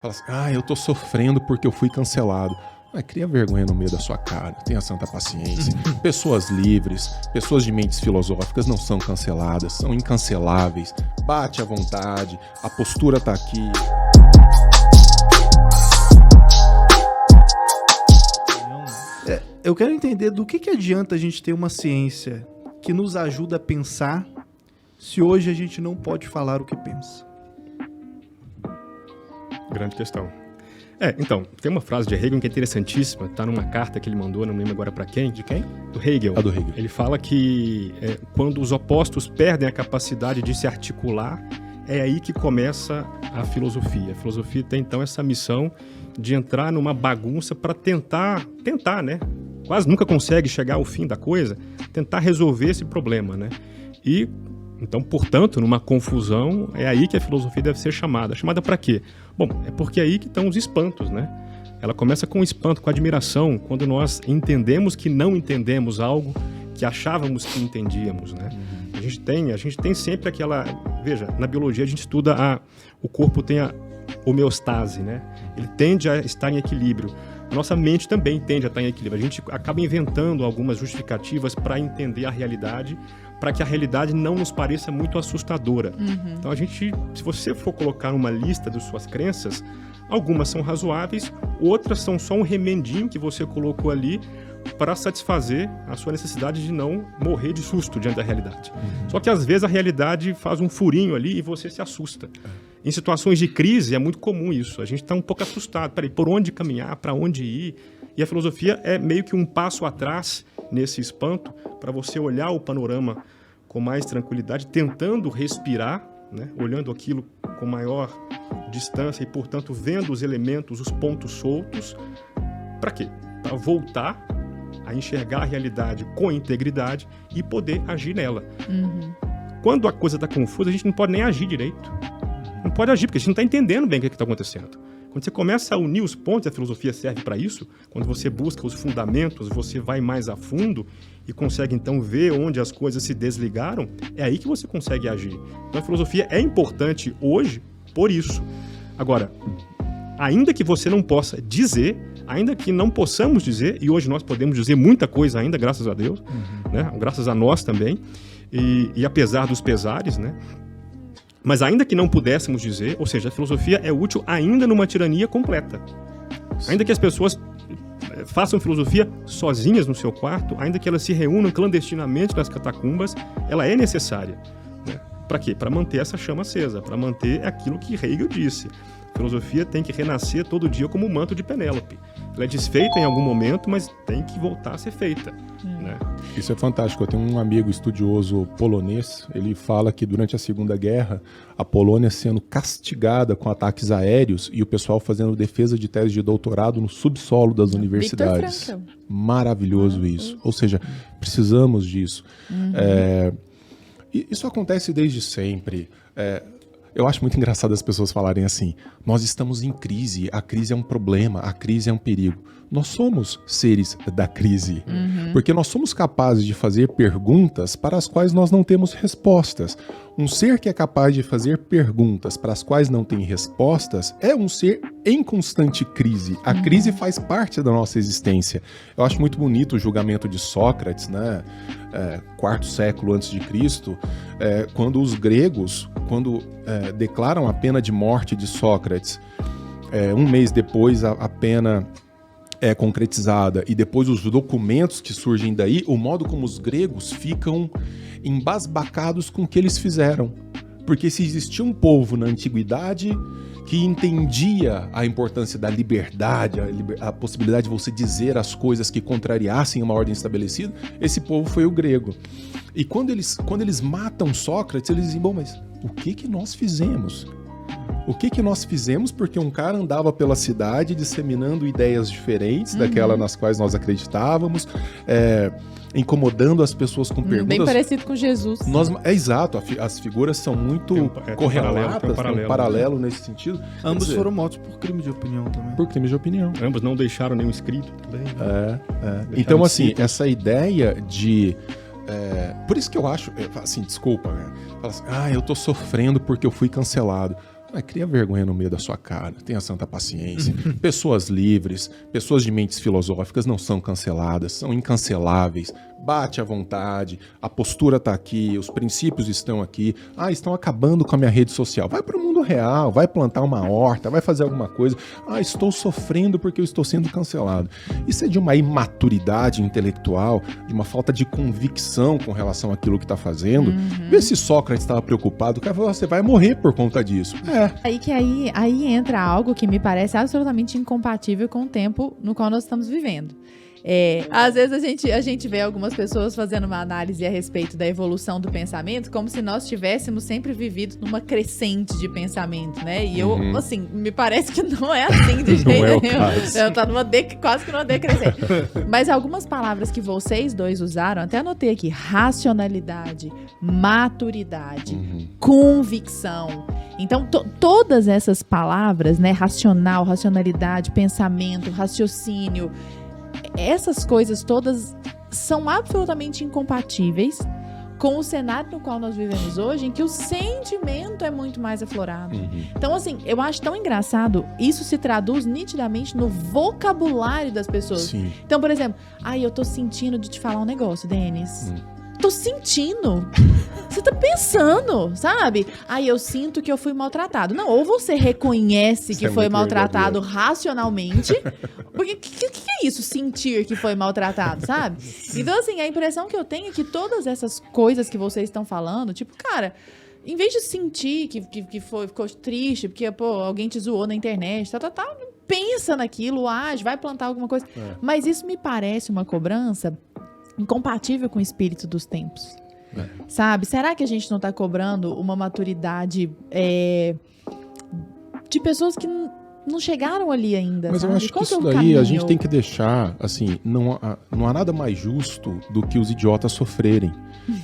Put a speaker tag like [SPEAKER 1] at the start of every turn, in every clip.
[SPEAKER 1] Fala assim, eu tô sofrendo porque eu fui cancelado. Cria vergonha no meio da sua cara, tenha santa paciência. Pessoas livres, pessoas de mentes filosóficas não são canceladas, são incanceláveis. Bate à vontade, a postura tá aqui.
[SPEAKER 2] Eu quero entender do que adianta a gente ter uma ciência que nos ajuda a pensar se hoje a gente não pode falar o que pensa.
[SPEAKER 3] Grande questão. Então, tem uma frase de Hegel que é interessantíssima, tá numa carta que ele mandou, não lembro agora para quem.
[SPEAKER 1] De quem?
[SPEAKER 3] Do Hegel.
[SPEAKER 1] Do Hegel.
[SPEAKER 3] Ele fala que quando os opostos perdem a capacidade de se articular, é aí que começa a filosofia. A filosofia tem, então, essa missão de entrar numa bagunça para tentar, né? Quase nunca consegue chegar ao fim da coisa, tentar resolver esse problema, né? E, então, portanto, numa confusão, é aí que a filosofia deve ser chamada. Chamada para quê? Bom, é porque é aí que estão os espantos, né? Ela começa com o espanto, com a admiração, quando nós entendemos que não entendemos algo que achávamos que entendíamos, né? A gente tem sempre aquela... Veja, na biologia a gente estuda o corpo tem a homeostase, né? Ele tende a estar em equilíbrio. A nossa mente também tende a estar em equilíbrio. A gente acaba inventando algumas justificativas para entender a realidade, para que a realidade não nos pareça muito assustadora. Então, se você for colocar uma lista de suas crenças, algumas são razoáveis, outras são só um remendinho que você colocou ali para satisfazer a sua necessidade de não morrer de susto diante da realidade. Só que, às vezes, a realidade faz um furinho ali e você se assusta. Em situações de crise é muito comum isso. A gente está um pouco assustado. Peraí, por onde caminhar? Para onde ir? E a filosofia é meio que um passo atrás nesse espanto para você olhar o panorama com mais tranquilidade, tentando respirar, né? Olhando aquilo com maior distância e, portanto, vendo os elementos, os pontos soltos. Para quê? Para voltar a enxergar a realidade com integridade e poder agir nela. Quando a coisa está confusa, a gente não pode nem agir direito. Não pode agir, porque a gente não está entendendo bem o que está acontecendo. Quando você começa a unir os pontos, a filosofia serve para isso. Quando você busca os fundamentos, você vai mais a fundo e consegue, então, ver onde as coisas se desligaram, é aí que você consegue agir. Então, a filosofia é importante hoje por isso. Agora, ainda que você não possa dizer, ainda que não possamos dizer, e hoje nós podemos dizer muita coisa ainda, graças a Deus, né? Graças a nós também, e apesar dos pesares, né? Mas ainda que não pudéssemos dizer, ou seja, a filosofia é útil ainda numa tirania completa. Ainda que as pessoas façam filosofia sozinhas no seu quarto, ainda que elas se reúnam clandestinamente nas catacumbas, ela é necessária. Né? Para quê? Para manter essa chama acesa, para manter aquilo que Hegel disse. A filosofia tem que renascer todo dia como o manto de Penélope. Ela é desfeita em algum momento, mas tem que voltar a ser feita. Né?
[SPEAKER 1] Isso é fantástico. Eu tenho um amigo estudioso polonês, ele fala que durante a Segunda Guerra, a Polônia sendo castigada com ataques aéreos e o pessoal fazendo defesa de tese de doutorado no subsolo das universidades. Maravilhoso isso. Ou seja, precisamos disso. Isso acontece desde sempre. Eu acho muito engraçado as pessoas falarem assim, nós estamos em crise, a crise é um problema, a crise é um perigo. Nós somos seres da crise, porque nós somos capazes de fazer perguntas para as quais nós não temos respostas. Um ser que é capaz de fazer perguntas para as quais não tem respostas é um ser em constante crise. A crise faz parte da nossa existência. Eu acho muito bonito o julgamento de Sócrates, né? Quarto século antes de Cristo, quando os gregos, declaram a pena de morte de Sócrates, um mês depois a pena é concretizada e depois os documentos que surgem daí, o modo como os gregos ficam embasbacados com o que eles fizeram. Porque se existia um povo na antiguidade que entendia a importância da liberdade, a possibilidade de você dizer as coisas que contrariassem uma ordem estabelecida, esse povo foi o grego. E quando eles matam Sócrates, eles dizem, bom, mas o que nós fizemos? O que nós fizemos porque um cara andava pela cidade disseminando ideias diferentes daquela nas quais nós acreditávamos, incomodando as pessoas com perguntas.
[SPEAKER 4] Bem parecido com Jesus.
[SPEAKER 1] Exato, as figuras são muito correlatas, tem um paralelo nesse sentido.
[SPEAKER 2] Ambos foram mortos por crime de opinião também.
[SPEAKER 1] Por crime de opinião.
[SPEAKER 3] Ambos não deixaram nenhum escrito também.
[SPEAKER 1] Então, assim, essa ideia de... por isso que eu acho, assim, desculpa, fala assim, eu tô sofrendo porque eu fui cancelado. Cria vergonha no meio da sua cara, tenha santa paciência. Pessoas livres, pessoas de mentes filosóficas não são canceladas, são incanceláveis. Bate à vontade, a postura tá aqui, os princípios estão aqui. Estão acabando com a minha rede social. Vai para o mundo real, vai plantar uma horta, vai fazer alguma coisa. Estou sofrendo porque eu estou sendo cancelado. Isso é de uma imaturidade intelectual, de uma falta de convicção com relação àquilo que está fazendo. Vê se Sócrates estava preocupado, o cara falou, você vai morrer por conta disso.
[SPEAKER 4] Aí entra algo que me parece absolutamente incompatível com o tempo no qual nós estamos vivendo. Às vezes a gente vê algumas pessoas fazendo uma análise a respeito da evolução do pensamento como se nós tivéssemos sempre vivido numa crescente de pensamento, né? E eu, assim, me parece que não é assim de jeito nenhum. Tá quase que numa decrescente. Mas algumas palavras que vocês dois usaram, até anotei aqui: racionalidade, maturidade, convicção. Então, todas essas palavras, né? Racional, racionalidade, pensamento, raciocínio, essas coisas todas são absolutamente incompatíveis com o cenário no qual nós vivemos hoje, em que o sentimento é muito mais aflorado. Então, assim, eu acho tão engraçado, isso se traduz nitidamente no vocabulário das pessoas.
[SPEAKER 1] Sim.
[SPEAKER 4] Então, por exemplo, eu tô sentindo de te falar um negócio, Denis. Tô sentindo. Você tá pensando, sabe? Eu sinto que eu fui maltratado. Não, ou você reconhece que foi maltratado racionalmente, porque o que é isso, sentir que foi maltratado, sabe? Então, assim, a impressão que eu tenho é que todas essas coisas que vocês estão falando, tipo, cara, em vez de sentir que ficou triste, porque, alguém te zoou na internet, pensa naquilo, age, vai plantar alguma coisa. Mas isso me parece uma cobrança incompatível com o espírito dos tempos. Sabe? Será que a gente não está cobrando uma maturidade de pessoas que não chegaram ali ainda?
[SPEAKER 1] Mas
[SPEAKER 4] sabe?
[SPEAKER 1] eu acho que isso
[SPEAKER 4] o
[SPEAKER 1] daí
[SPEAKER 4] caminho?
[SPEAKER 1] a gente tem que deixar, assim, não há nada mais justo do que os idiotas sofrerem.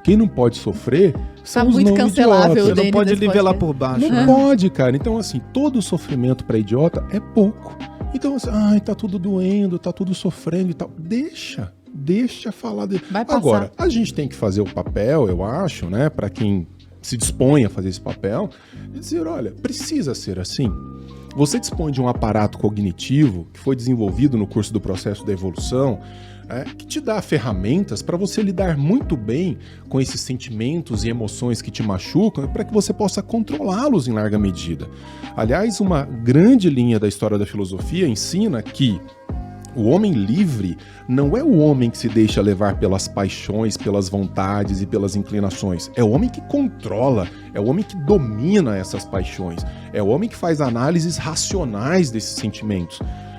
[SPEAKER 1] Quem não pode sofrer são os
[SPEAKER 4] muito
[SPEAKER 1] não
[SPEAKER 4] cancelável.
[SPEAKER 1] idiotas.
[SPEAKER 2] Você não pode nivelar por baixo.
[SPEAKER 1] Não pode, cara. Então, assim, todo sofrimento para idiota é pouco. Então, assim, tá tudo doendo, tá tudo sofrendo e tal. Deixa falar dele. Agora, a gente tem que fazer o papel, eu acho, né, para quem se dispõe a fazer esse papel, de dizer, olha, precisa ser assim. Você dispõe de um aparato cognitivo que foi desenvolvido no curso do processo da evolução, que te dá ferramentas para você lidar muito bem com esses sentimentos e emoções que te machucam, para que você possa controlá-los em larga medida. Aliás, uma grande linha da história da filosofia ensina que o homem livre não é o homem que se deixa levar pelas paixões, pelas vontades e pelas inclinações. É o homem que controla, é o homem que domina essas paixões, é o homem que faz análises racionais desses sentimentos.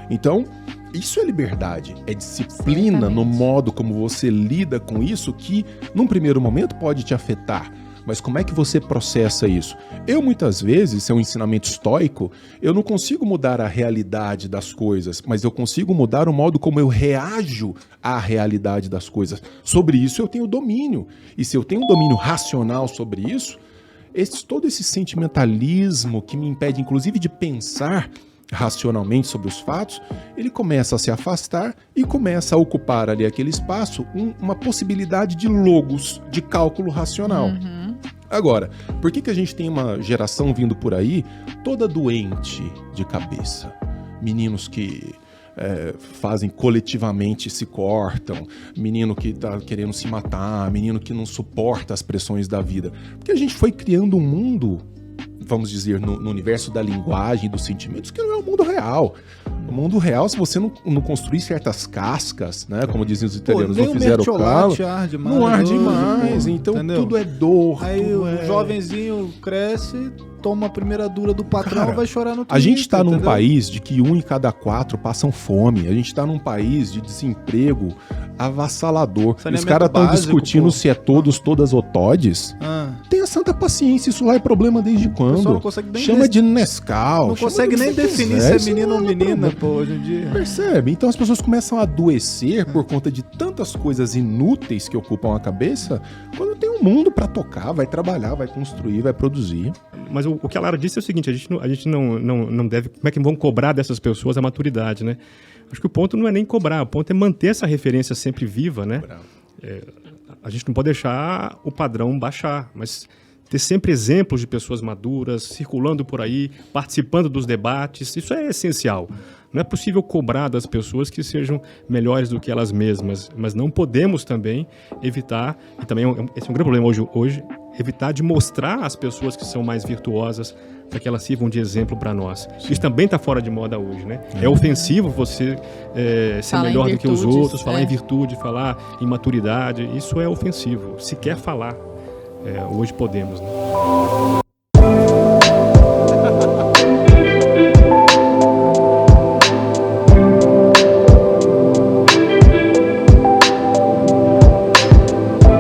[SPEAKER 1] Então, isso é liberdade, é disciplina no modo como você lida com isso que, num primeiro momento, pode te afetar. Mas como é que você processa isso? Eu, muitas vezes, se é um ensinamento estoico, eu não consigo mudar a realidade das coisas, mas eu consigo mudar o modo como eu reajo à realidade das coisas. Sobre isso eu tenho domínio. E se eu tenho um domínio racional sobre isso, todo esse sentimentalismo que me impede, inclusive, de pensar racionalmente sobre os fatos, ele começa a se afastar e começa a ocupar ali aquele espaço uma possibilidade de logos, de cálculo racional. Agora, por que a gente tem uma geração vindo por aí toda doente de cabeça? Meninos que fazem coletivamente, se cortam, menino que tá querendo se matar, menino que não suporta as pressões da vida. Porque a gente foi criando um mundo, vamos dizer, no universo da linguagem e dos sentimentos, que não é o mundo real. O mundo real, se você não construir certas cascas, né, como diziam os italianos, não fizeram o calo, não arde mais. Então, entendeu? Tudo é dor.
[SPEAKER 2] Aí o jovenzinho cresce, toma a primeira dura do patrão, cara, vai chorar no Twitter.
[SPEAKER 1] A gente está num país de que 1 em cada 4 passam fome. A gente está num país de desemprego avassalador. Os caras estão discutindo se é todas ou todes. Tenha santa paciência, isso lá é problema desde quando? Chama de Nescau.
[SPEAKER 2] Não consegue nem definir se é menino ou menina, pô, hoje em dia.
[SPEAKER 1] Percebe? Então as pessoas começam a adoecer por conta de tantas coisas inúteis que ocupam a cabeça, quando tem um mundo para tocar, vai trabalhar, vai construir, vai produzir.
[SPEAKER 3] Mas o que a Lara disse é o seguinte, a gente não deve... Como é que vão cobrar dessas pessoas a maturidade, né? Acho que o ponto não é nem cobrar, o ponto é manter essa referência sempre viva, né? A gente não pode deixar o padrão baixar, mas ter sempre exemplos de pessoas maduras, circulando por aí, participando dos debates. Isso é essencial. Não é possível cobrar das pessoas que sejam melhores do que elas mesmas, mas não podemos também evitar, e também esse é um grande problema hoje, evitar de mostrar às pessoas que são mais virtuosas para que elas sirvam de exemplo para nós. Sim. Isso também está fora de moda hoje, né? É ofensivo você ser falar melhor do que os outros, falar em virtude, falar em maturidade. Isso é ofensivo. Se quer falar, hoje podemos, né?